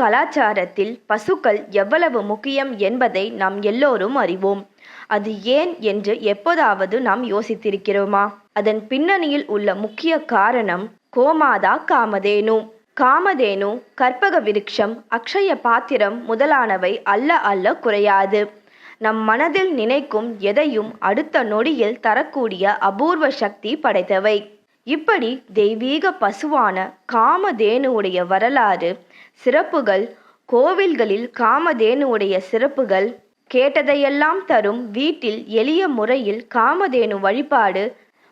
கலாச்சாரத்தில் பசுக்கள் எவ்வளவு முக்கியம் என்பதை நாம் எல்லோரும் அறிவோம். அது ஏன் என்று எப்போதாவது நாம் யோசித்திருக்கிறோமா? அதன் பின்னணியில் உள்ள முக்கிய காரணம் கோமாதா காமதேனு. காமதேனு, கற்பக விருட்சம், அக்ஷய பாத்திரம் முதலானவை அல்ல குறையாது. நம் மனதில் நினைக்கும் எதையும் அடுத்த நொடியில் தரக்கூடிய அபூர்வ சக்தி படைத்தவை. இப்படி தெய்வீக பசுவான காமதேனுவுடைய வரலாறு, சிறப்புகள், கோவில்களில் காமதேனுவுடைய சிறப்புகள், கேட்டதையெல்லாம் தரும் வீட்டில் எளிய முறையில் காமதேனு வழிபாடு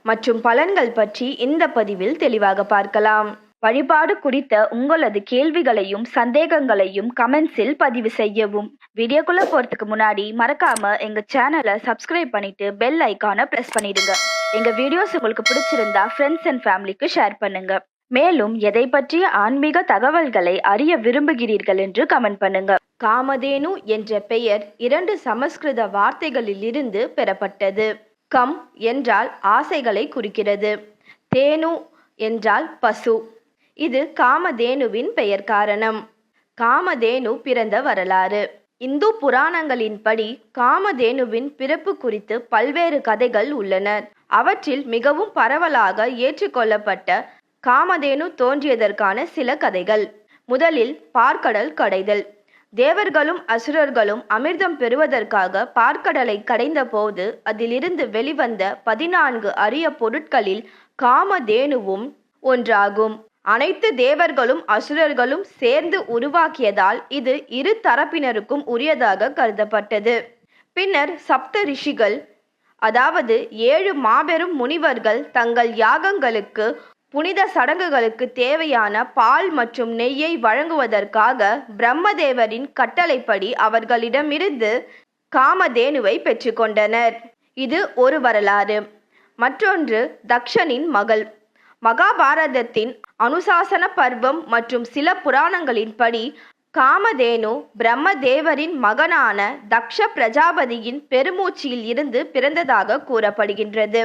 மற்றும் பலன்கள் பற்றி இந்த பதிவில் தெளிவாக பார்க்கலாம். வழிபாடு குறித்த உங்களது கேள்விகளையும் சந்தேகங்களையும் கமெண்ட்ஸில் பதிவு செய்யவும். வீடியோக்குள்ள போறதுக்கு முன்னாடி மறக்காம எங்க சேனலை சப்ஸ்கிரைப் பண்ணிட்டு பெல் ஐக்கானை பிரஸ் பண்ணிடுங்க. எங்க வீடியோஸ் உங்களுக்கு பிடிச்சிருந்தா ஃப்ரெண்ட்ஸ் அண்ட் ஃபேமிலிக்கு ஷேர் பண்ணுங்க. மேலும் எதை பற்றிய ஆன்மீக தகவல்களை அறிய விரும்புகிறீர்கள் என்று கமெண்ட் பண்ணுங்க. காமதேனு என்ற பெயர் 2 சமஸ்கிருத வார்த்தைகளிலிருந்து பெறப்பட்டது. கம் என்றால் ஆசைகளை குறிக்கிறது. தேனு என்றால் பசு. இது காமதேனுவின் பெயர் காரணம். காமதேனு பிறந்த வரலாறு. இந்து புராணங்களின்படி காமதேனுவின் பிறப்பு குறித்து பல்வேறு கதைகள் உள்ளன. அவற்றில் மிகவும் பரவலாக ஏற்றுக்கொள்ளப்பட்ட காமதேனு தோன்றியதற்கான சில கதைகள். முதலில் பார்க்கடல் கடைதல். தேவர்களும் அசுரர்களும் அமிர்தம் பெறுவதற்காக பார்க்கடலை கடைந்த போது அதிலிருந்து வெளிவந்த 14 அரிய பொருட்களில் காமதேனுவும் ஒன்றாகும். அனைத்து தேவர்களும் அசுரர்களும் சேர்ந்து உருவாக்கியதால் இது இரு தரப்பினருக்கும் உரியதாக கருதப்பட்டது. பின்னர் சப்த ரிஷிகள், அதாவது 7 மாபெரும் முனிவர்கள் தங்கள் யாகங்களுக்கு, புனித சடங்குகளுக்கு தேவையான பால் மற்றும் நெய்யை வழங்குவதற்காக பிரம்மதேவரின் கட்டளைப்படி அவர்களிடமிருந்து காமதேனுவை பெற்றுக்கொண்டனர். இது ஒரு வரலாறு. மற்றொன்று தக்ஷனின் மகள். மகாபாரதத்தின் அனுசாசன பர்வம் மற்றும் சில புராணங்களின்படி காமதேனு பிரம்மதேவரின் மகனான தக்ஷ பிரஜாபதியின் பெருமூச்சியில் இருந்து பிறந்ததாக கூறப்படுகின்றது.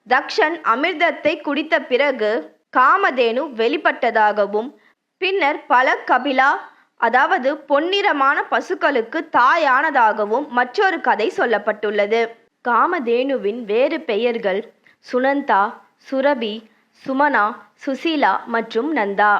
தக்ஷன் அமிர்தத்தை குடித்த பிறகு காமதேனு வெளிப்பட்டதாகவும் பின்னர் பல கபிலா, அதாவது பொன்னிறமான பசுக்களுக்கு தாயானதாகவும் மற்றொரு கதை சொல்லப்பட்டுள்ளது. காமதேனுவின் வேறு பெயர்கள் சுனந்தா, சுரபி, சுமனா, சுசீலா மற்றும் நந்தா.